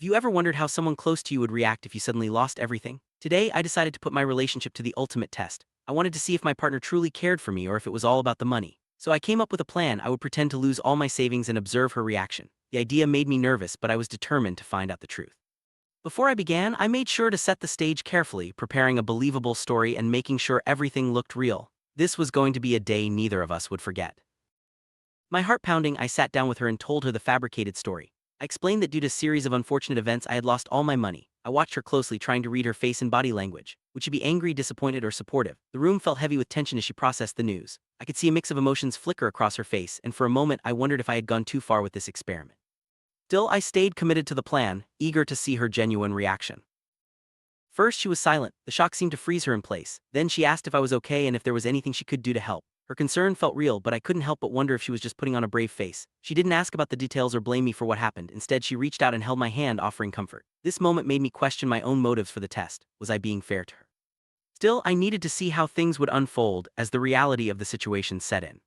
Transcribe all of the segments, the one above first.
you ever wondered how someone close to you would react if you suddenly lost everything? Today, I decided to put my relationship to the ultimate test. I wanted to see if my partner truly cared for me or if it was all about the money. So I came up with a plan. I would pretend to lose all my savings and observe her reaction. The idea made me nervous, but I was determined to find out the truth. Before I began, I made sure to set the stage carefully, preparing a believable story and making sure everything looked real. This was going to be a day neither of us would forget. My heart pounding, I sat down with her and told her the fabricated story. I explained that due to a series of unfortunate events, I had lost all my money. I watched her closely, trying to read her face and body language. Would she be angry, disappointed, or supportive? The room felt heavy with tension as she processed the news. I could see a mix of emotions flicker across her face, and for a moment I wondered if I had gone too far with this experiment. Still, I stayed committed to the plan, eager to see her genuine reaction. First, she was silent. The shock seemed to freeze her in place. Then she asked if I was okay and if there was anything she could do to help. Her concern felt real, but I couldn't help but wonder if she was just putting on a brave face. She didn't ask about the details or blame me for what happened. Instead, she reached out and held my hand, offering comfort. This moment made me question my own motives for the test. Was I being fair to her? Still, I needed to see how things would unfold as the reality of the situation set in.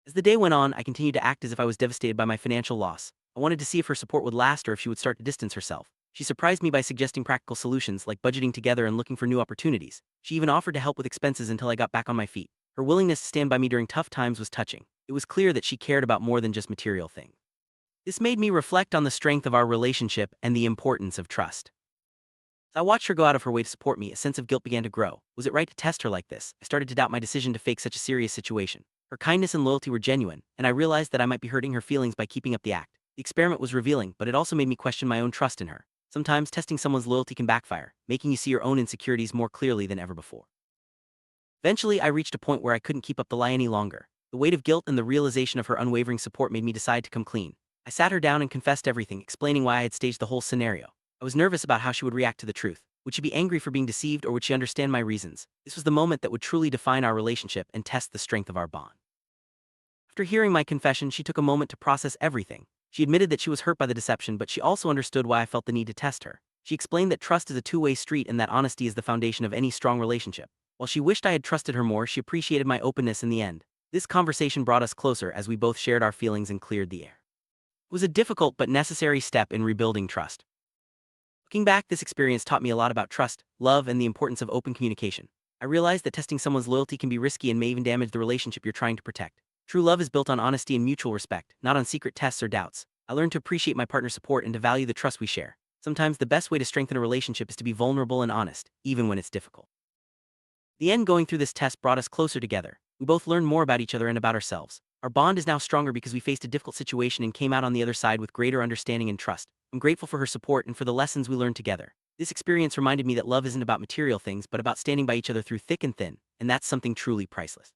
As the day went on, I continued to act as if I was devastated by my financial loss. I wanted to see if her support would last or if she would start to distance herself. She surprised me by suggesting practical solutions like budgeting together and looking for new opportunities. She even offered to help with expenses until I got back on my feet. Her willingness to stand by me during tough times was touching. It was clear that she cared about more than just material things. This made me reflect on the strength of our relationship and the importance of trust. As I watched her go out of her way to support me, a sense of guilt began to grow. Was it right to test her like this? I started to doubt my decision to fake such a serious situation. Her kindness and loyalty were genuine, and I realized that I might be hurting her feelings by keeping up the act. The experiment was revealing, but it also made me question my own trust in her. Sometimes testing someone's loyalty can backfire, making you see your own insecurities more clearly than ever before. Eventually, I reached a point where I couldn't keep up the lie any longer. The weight of guilt and the realization of her unwavering support made me decide to come clean. I sat her down and confessed everything, explaining why I had staged the whole scenario. I was nervous about how she would react to the truth. Would she be angry for being deceived, or would she understand my reasons? This was the moment that would truly define our relationship and test the strength of our bond. After hearing my confession, she took a moment to process everything. She admitted that she was hurt by the deception, but she also understood why I felt the need to test her. She explained that trust is a two-way street and that honesty is the foundation of any strong relationship. While she wished I had trusted her more, she appreciated my openness in the end. This conversation brought us closer as we both shared our feelings and cleared the air. It was a difficult but necessary step in rebuilding trust. Looking back, this experience taught me a lot about trust, love, and the importance of open communication. I realized that testing someone's loyalty can be risky and may even damage the relationship you're trying to protect. True love is built on honesty and mutual respect, not on secret tests or doubts. I learned to appreciate my partner's support and to value the trust we share. Sometimes the best way to strengthen a relationship is to be vulnerable and honest, even when it's difficult. The end, going through this test brought us closer together. We both learned more about each other and about ourselves. Our bond is now stronger because we faced a difficult situation and came out on the other side with greater understanding and trust. I'm grateful for her support and for the lessons we learned together. This experience reminded me that love isn't about material things but about standing by each other through thick and thin, and that's something truly priceless.